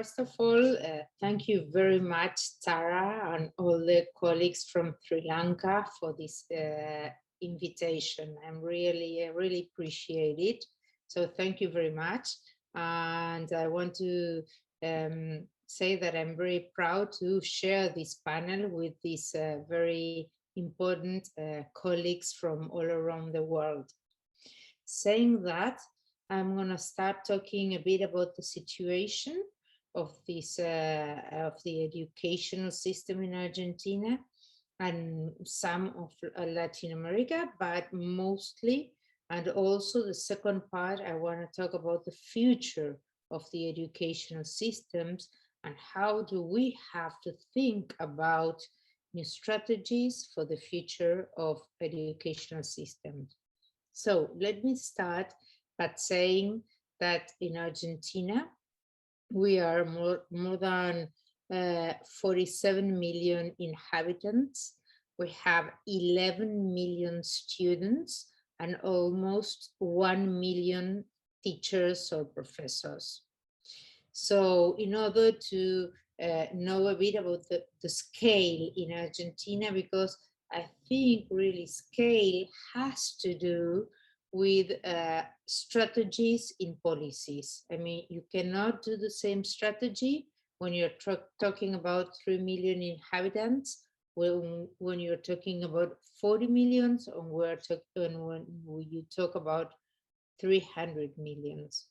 First of all, thank you very much, Tara, and all the colleagues from Sri Lanka for this invitation. I really appreciate it. So thank you very much. And I want to say that I'm very proud to share this panel with these very important colleagues from all around the world. Saying that, I'm going to start talking a bit about the situation of this of the educational system in Argentina and some of Latin America, but mostly, and also the second part, I want to talk about the future of the educational systems and how do we have to think about new strategies for the future of educational systems. So let me start by saying that in Argentina, we are more than 47 million inhabitants. We have 11 million students and almost 1 million teachers or professors. So in order to know a bit about the scale in Argentina, because I think really scale has to do with strategies in policies. I mean, you cannot do the same strategy when you're talking about 3 million inhabitants, when you're talking about 40 millions, or when you talk about 300 millions.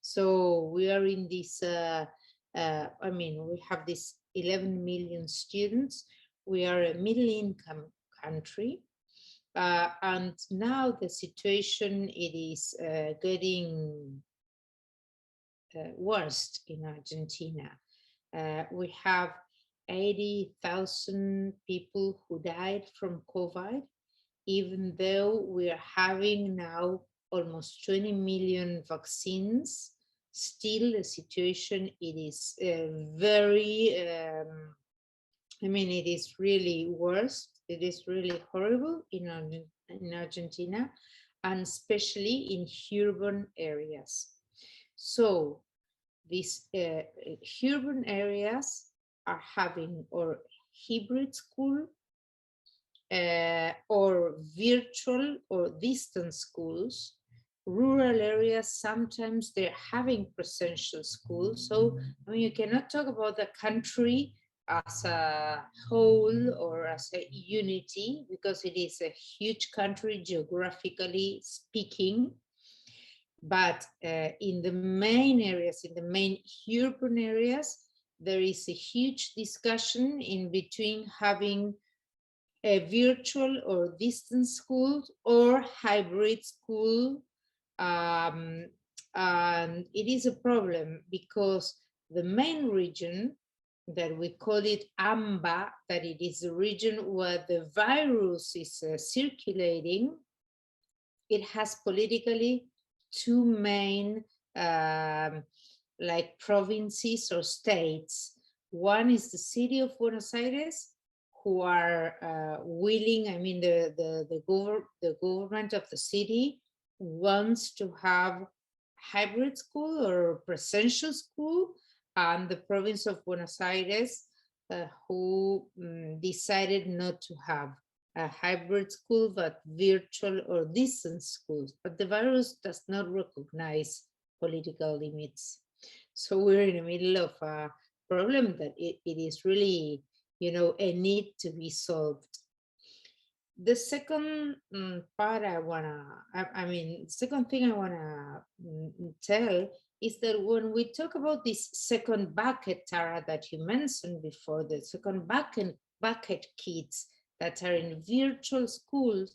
So we are in this, I mean, we have this 11 million students. We are a middle income country. And now the situation, it is getting worse in Argentina. We have 80,000 people who died from COVID, even though we are having now almost 20 million vaccines. Still, the situation, it is very, I mean, it is really worse. It is really horrible in Argentina, and especially in urban areas. So these urban areas are having or hybrid school or virtual or distance schools. Rural areas, sometimes they're having presential schools. So, I mean, you cannot talk about the country as a whole or as a unity, because it is a huge country geographically speaking. But in the main areas, in the main urban areas, there is a huge discussion in between having a virtual or distance school or hybrid school. And it is a problem because the main region that we call it AMBA, that it is the region where the virus is circulating, it has politically two main like provinces or states. One is the city of Buenos Aires, who are willing, I mean, the government of the city wants to have hybrid school or presential school, and the province of Buenos Aires who decided not to have a hybrid school, but virtual or distance schools. But the virus does not recognize political limits. So we're in the middle of a problem that it is really, you know, a need to be solved. The second part second thing I wanna tell is that when we talk about this second bucket, Tara, that you mentioned before, the second bucket kids that are in virtual schools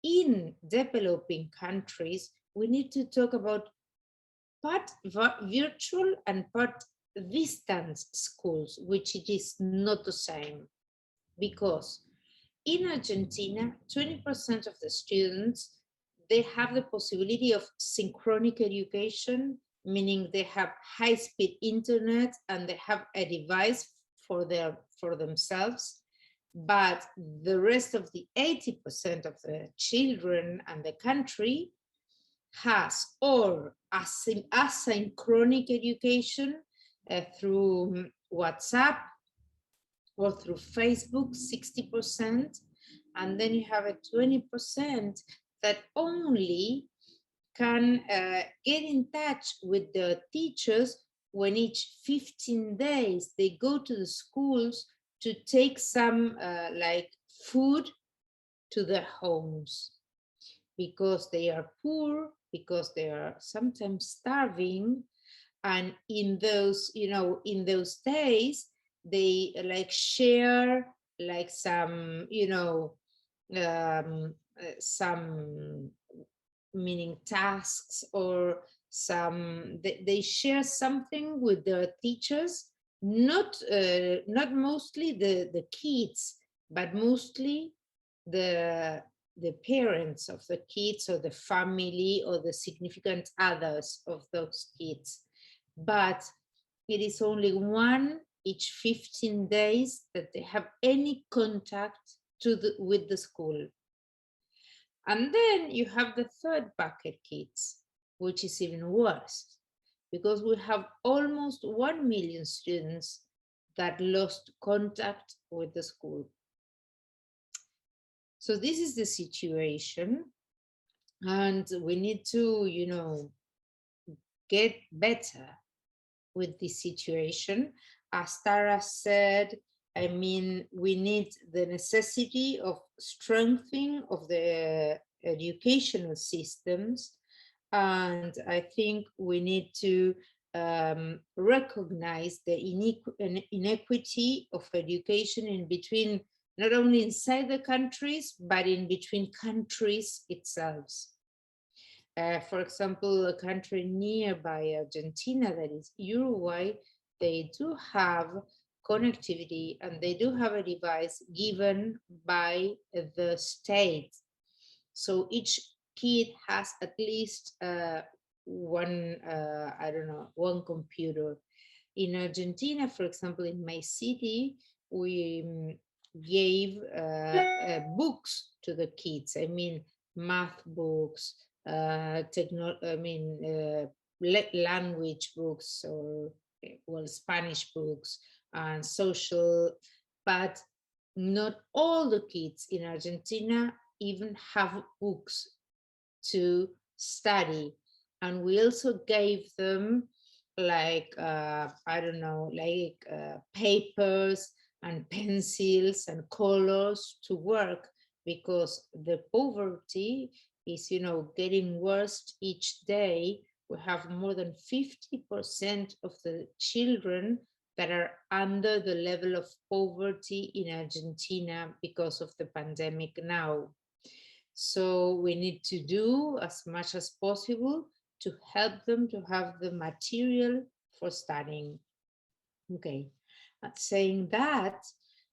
in developing countries, we need to talk about part virtual and part distance schools, which it is not the same. Because in Argentina, 20% of the students, they have the possibility of synchronic education, meaning they have high-speed internet and they have a device for themselves. But the rest of the 80% of the children and the country has or asynchronic education, through WhatsApp or through Facebook, 60%, and then you have a 20% that only can get in touch with the teachers when each 15 days they go to the schools to take some like food to their homes, because they are poor, because they are sometimes starving. And in those, in those days, they like share like some, some meaning tasks, or some, they share something with their teachers, not mostly the kids, but mostly the the parents of the kids, or the family, or the significant others of those kids. But it is only one each 15 days that they have any contact with the school. And then you have the third bucket kids, which is even worse, because we have almost 1 million students that lost contact with the school. So this is the situation, and we need to, get better with this situation. As Tara said, I mean, we need the necessity of strengthening of the educational systems. And I think we need to recognize the inequity of education in between, not only inside the countries, but in between countries itself. For example, a country nearby Argentina, that is Uruguay, they do have connectivity, and they do have a device given by the state. So each kid has at least one, I don't know, one computer. In Argentina, for example, in my city, we gave books to the kids. I mean, math books, language books, or well, Spanish books, and social. But not all the kids in Argentina even have books to study. And we also gave them like, I don't know, like papers and pencils and colors to work, because the poverty is, getting worse each day. We have more than 50% of the children that are under the level of poverty in Argentina because of the pandemic now. So we need to do as much as possible to help them to have the material for studying. Okay, saying that,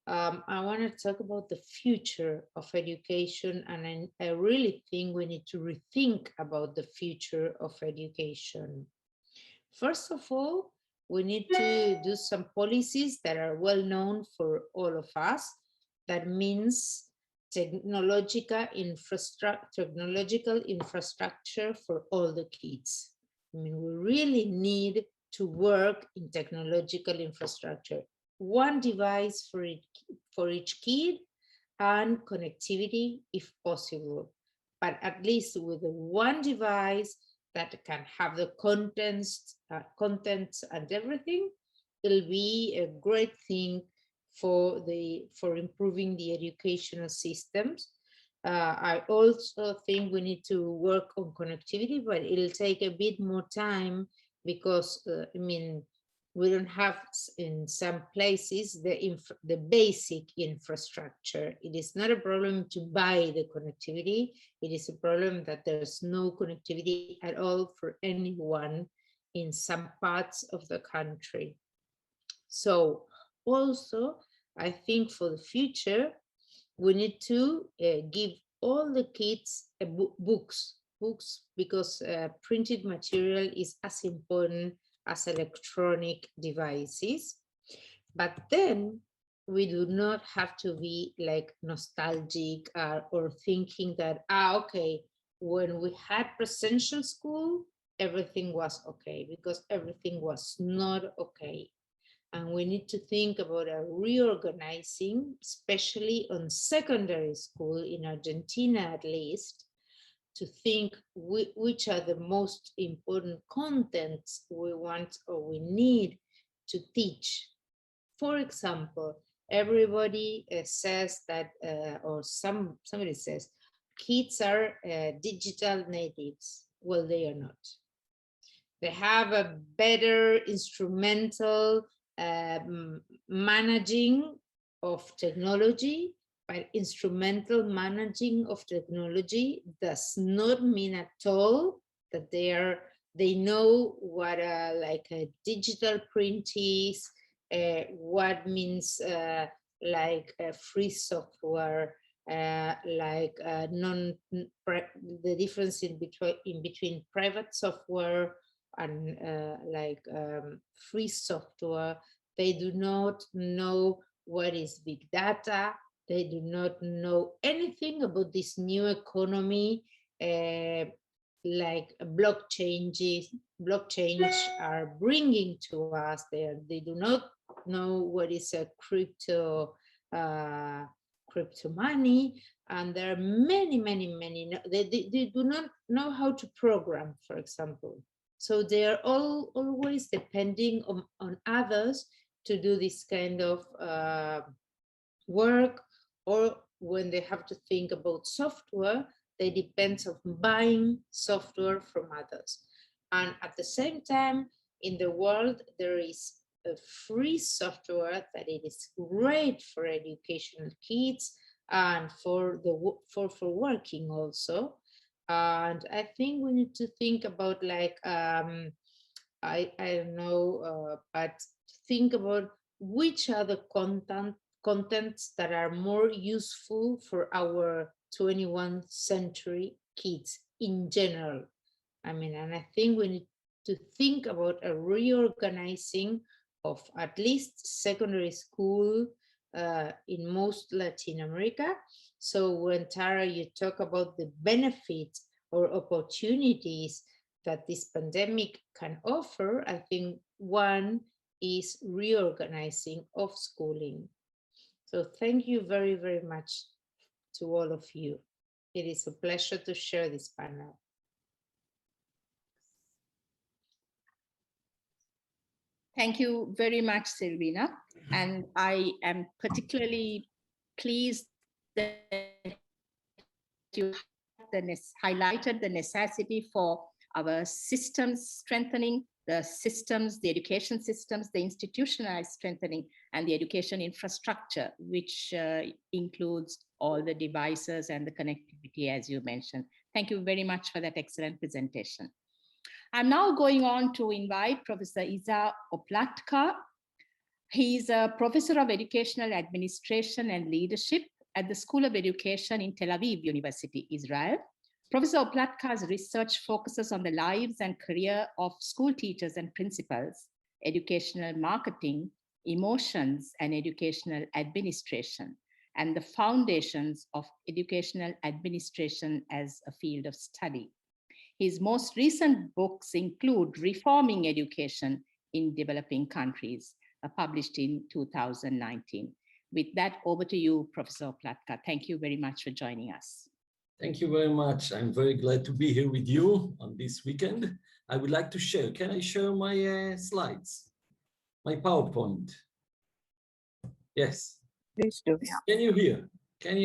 I want to talk about the future of education, and I really think we need to rethink about the future of education. First of all, we need to do some policies that are well known for all of us. That means technological infrastructure for all the kids. I mean, we really need to work in technological infrastructure. One device for each kid, and connectivity if possible. But at least with one device that can have the contents and everything, it'll be a great thing for improving the educational systems. I also think we need to work on connectivity, but it'll take a bit more time, because I mean, we don't have in some places the basic infrastructure. It is not a problem to buy the connectivity. It is a problem that there's no connectivity at all for anyone in some parts of the country. So also, I think for the future, we need to give all the kids books, because printed material is as important as electronic devices. But then we do not have to be like nostalgic or thinking that, okay, when we had presential school, everything was okay, because everything was not okay. And we need to think about a reorganizing, especially on secondary school in Argentina, at least, to think which are the most important contents we want or we need to teach. For example, everybody says that, or somebody says, kids are digital natives. Well, they are not. They have a better instrumental managing of technology, but instrumental managing of technology does not mean at all that they know what like a digital print is, what means like free software, like the difference in between private software and free software. They do not know what is big data. They do not know anything about this new economy, like blockchains are bringing to us. They do not know what is a crypto money, and there are many. They do not know how to program, for example. So they are always depending on others to do this kind of work, or when they have to think about software, they depend on buying software from others. And at the same time, in the world, there is a free software that it is great for educational kids and for working also. And I think we need to think about like I don't know, but think about which are the contents that are more useful for our 21st century kids in general. I mean, and I think we need to think about a reorganizing of at least secondary school in most Latin America. So when Tara, you talk about the benefits or opportunities that this pandemic can offer, I think one is reorganizing of schooling. So thank you very much to all of you. It is a pleasure to share this panel. Thank you very much, Silvina. And I am particularly pleased that you highlighted the necessity for our systems strengthening, the education systems, the institutionalized strengthening, and the education infrastructure, which includes all the devices and the connectivity, as you mentioned. Thank you very much for that excellent presentation. I'm now going on to invite Professor Iza Oplatka. He's a professor of educational administration and leadership at the School of Education in Tel Aviv University, Israel. Professor Oplatka's research focuses on the lives and career of school teachers and principals, educational marketing, emotions, and educational administration, and the foundations of educational administration as a field of study. His most recent books include Reforming Education in Developing Countries, published in 2019. With that, over to you, Professor Oplatka. Thank you very much for joining us. Thank you very much. I'm very glad to be here with you on this weekend. I would like to share. Can I share my slides? My PowerPoint? Yes. Please do, yeah. Can you hear? Can